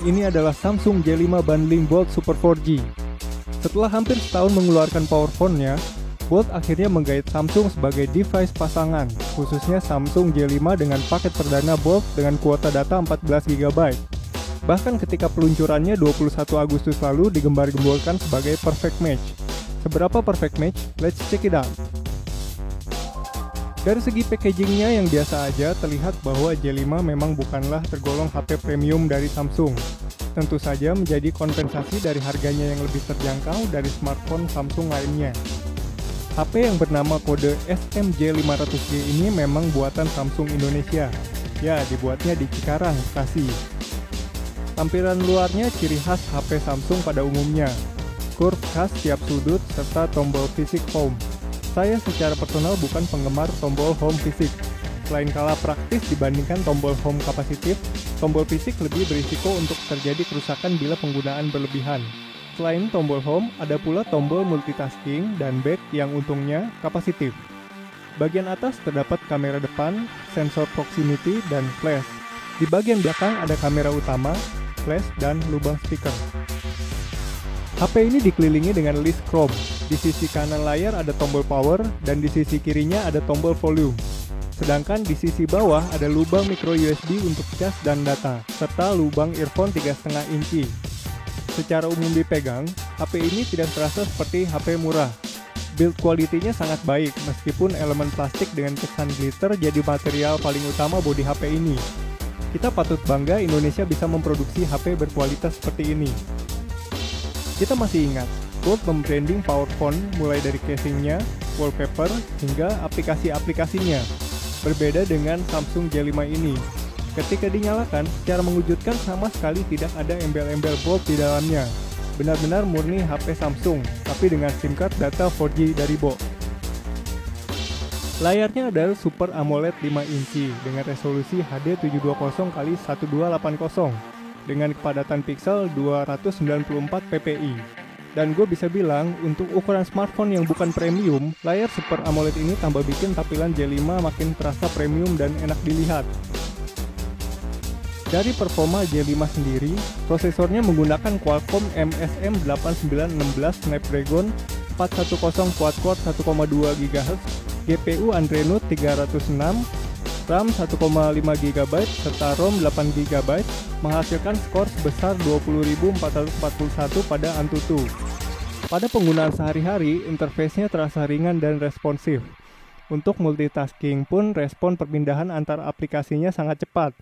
Ini adalah Samsung J5 Bundling Bold Super 4G. Setelah hampir setahun mengeluarkan powerphone-nya, Bold akhirnya menggait Samsung sebagai device pasangan, khususnya Samsung J5 dengan paket perdana Bold dengan kuota data 14GB. Bahkan ketika peluncurannya 21 Agustus lalu digembar-gemborkan sebagai perfect match. Seberapa perfect match? Let's check it out. Dari segi packagingnya yang biasa aja, terlihat bahwa J5 memang bukanlah tergolong HP premium dari Samsung. Tentu saja menjadi kompensasi dari harganya yang lebih terjangkau dari smartphone Samsung lainnya. HP yang bernama kode SMJ500G ini memang buatan Samsung Indonesia. Ya, dibuatnya di Cikarang, Bekasi. Tampilan luarnya ciri khas HP Samsung pada umumnya. Curve khas tiap sudut serta tombol fisik home. Saya secara personal bukan penggemar tombol home fisik. Selain kalah praktis dibandingkan tombol home kapasitif, tombol fisik lebih berisiko untuk terjadi kerusakan bila penggunaan berlebihan. Selain tombol home, ada pula tombol multitasking dan back yang untungnya kapasitif. Bagian atas terdapat kamera depan, sensor proximity, dan flash. Di bagian belakang ada kamera utama, flash, dan lubang speaker. HP ini dikelilingi dengan list chrome. Di sisi kanan layar ada tombol power dan di sisi kirinya ada tombol volume. Sedangkan di sisi bawah ada lubang micro USB untuk cas dan data, serta lubang earphone 3,5 inci. Secara umum dipegang, HP ini tidak terasa seperti HP murah. Build quality-nya sangat baik, meskipun elemen plastik dengan kesan glitter jadi material paling utama bodi HP ini. Kita patut bangga Indonesia bisa memproduksi HP berkualitas seperti ini. Kita masih ingat, Bold membranding powerphone mulai dari casingnya, wallpaper, hingga aplikasi-aplikasinya. Berbeda dengan Samsung J5 ini. Ketika dinyalakan, secara mengejutkan sama sekali tidak ada embel-embel Bold di dalamnya. Benar-benar murni HP Samsung, tapi dengan SIM card data 4G dari Bold. Layarnya adalah Super AMOLED 5 inci dengan resolusi HD 720x1280 dengan kepadatan pixel 294 ppi. Dan gue bisa bilang, untuk ukuran smartphone yang bukan premium, layar Super AMOLED ini tambah bikin tampilan J5 makin terasa premium dan enak dilihat. Dari performa J5 sendiri, prosesornya menggunakan Qualcomm MSM 8916 Snapdragon 410 quad-core 1,2 GHz, GPU Adreno 306, RAM 1,5 GB serta ROM 8 GB, menghasilkan skor sebesar 20.441 pada Antutu. Pada penggunaan sehari-hari, interface-nya terasa ringan dan responsif. Untuk multitasking pun, respon perpindahan antar aplikasinya sangat cepat.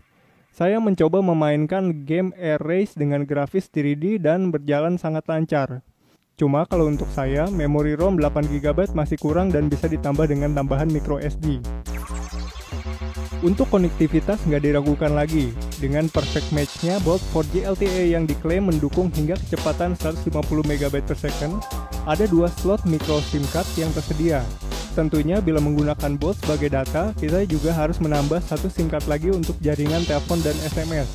Saya mencoba memainkan game Air Race dengan grafis 3D dan berjalan sangat lancar. Cuma kalau untuk saya, memori ROM 8 GB masih kurang dan bisa ditambah dengan tambahan micro SD. Untuk konektivitas nggak diragukan lagi, dengan perfect match-nya Bold 4G LTE yang diklaim mendukung hingga kecepatan 150 MB/s, ada 2 slot micro SIM card yang tersedia. Tentunya bila menggunakan Bold sebagai data, kita juga harus menambah 1 SIM card lagi untuk jaringan telepon dan SMS.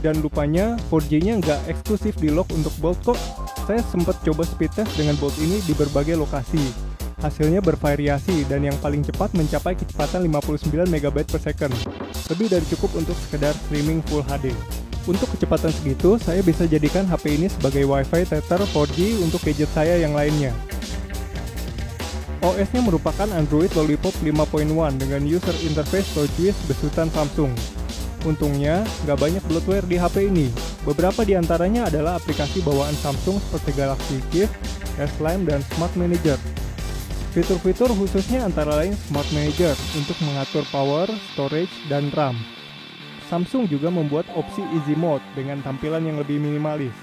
Dan lupanya, 4G-nya nggak eksklusif di lock untuk Bold kok. Saya sempat coba speed test dengan Bold ini di berbagai lokasi. Hasilnya bervariasi dan yang paling cepat mencapai kecepatan 59 MB/s. Lebih dari cukup untuk sekedar streaming Full HD. Untuk kecepatan segitu, saya bisa jadikan HP ini sebagai Wi-Fi Tether 4G untuk gadget saya yang lainnya. OS-nya merupakan Android Lollipop 5.1 dengan user interface TouchWiz besutan Samsung. Untungnya, nggak banyak bloatware di HP ini. Beberapa di antaranya adalah aplikasi bawaan Samsung seperti Galaxy Gift, S-Lime, dan Smart Manager. Fitur-fitur khususnya antara lain Smart Manager untuk mengatur power, storage, dan RAM. Samsung juga membuat opsi Easy Mode dengan tampilan yang lebih minimalis.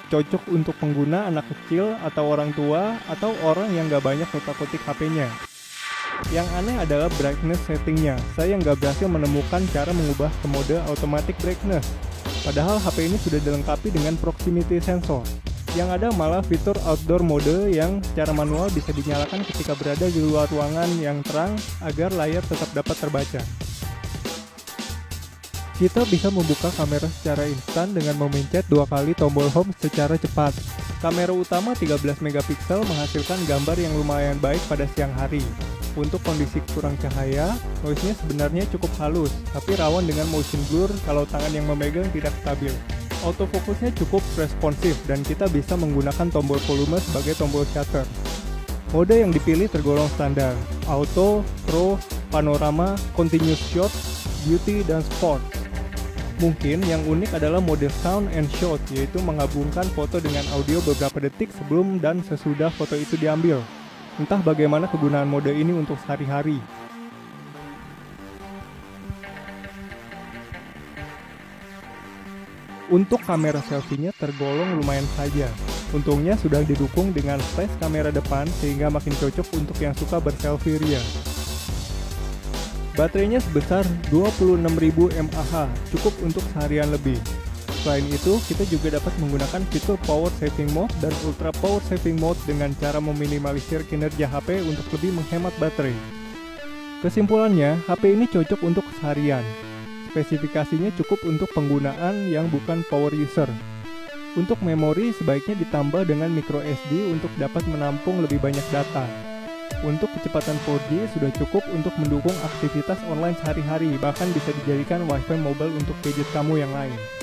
Cocok untuk pengguna anak kecil atau orang tua atau orang yang nggak banyak otak-atik HP-nya. Yang aneh adalah brightness settingnya. Saya nggak berhasil menemukan cara mengubah ke mode automatic brightness. Padahal HP ini sudah dilengkapi dengan proximity sensor. Yang ada malah fitur outdoor mode yang secara manual bisa dinyalakan ketika berada di luar ruangan yang terang agar layar tetap dapat terbaca. Kita bisa membuka kamera secara instan dengan memencet 2 kali tombol home secara cepat. Kamera utama 13 MP menghasilkan gambar yang lumayan baik pada siang hari. Untuk kondisi kurang cahaya, noise-nya sebenarnya cukup halus, tapi rawan dengan motion blur kalau tangan yang memegang tidak stabil. Autofokusnya cukup responsif dan kita bisa menggunakan tombol volume sebagai tombol shutter. Mode yang dipilih tergolong standar, Auto, Pro, Panorama, Continuous Shot, Beauty, dan Sport. Mungkin yang unik adalah mode Sound and Shot, yaitu menggabungkan foto dengan audio beberapa detik sebelum dan sesudah foto itu diambil. Entah bagaimana kegunaan mode ini untuk sehari-hari. Untuk kamera selfie-nya tergolong lumayan saja. Untungnya sudah didukung dengan flash kamera depan sehingga makin cocok untuk yang suka berselfie ria. Baterainya sebesar 26.000 mAh, cukup untuk seharian lebih. Selain itu, kita juga dapat menggunakan fitur Power Saving Mode dan Ultra Power Saving Mode dengan cara meminimalisir kinerja HP untuk lebih menghemat baterai. Kesimpulannya, HP ini cocok untuk keseharian. Spesifikasinya cukup untuk penggunaan yang bukan power user. Untuk memori sebaiknya ditambah dengan micro SD untuk dapat menampung lebih banyak data. Untuk kecepatan 4G sudah cukup untuk mendukung aktivitas online sehari-hari, bahkan bisa dijadikan WiFi mobile untuk gadget kamu yang lain.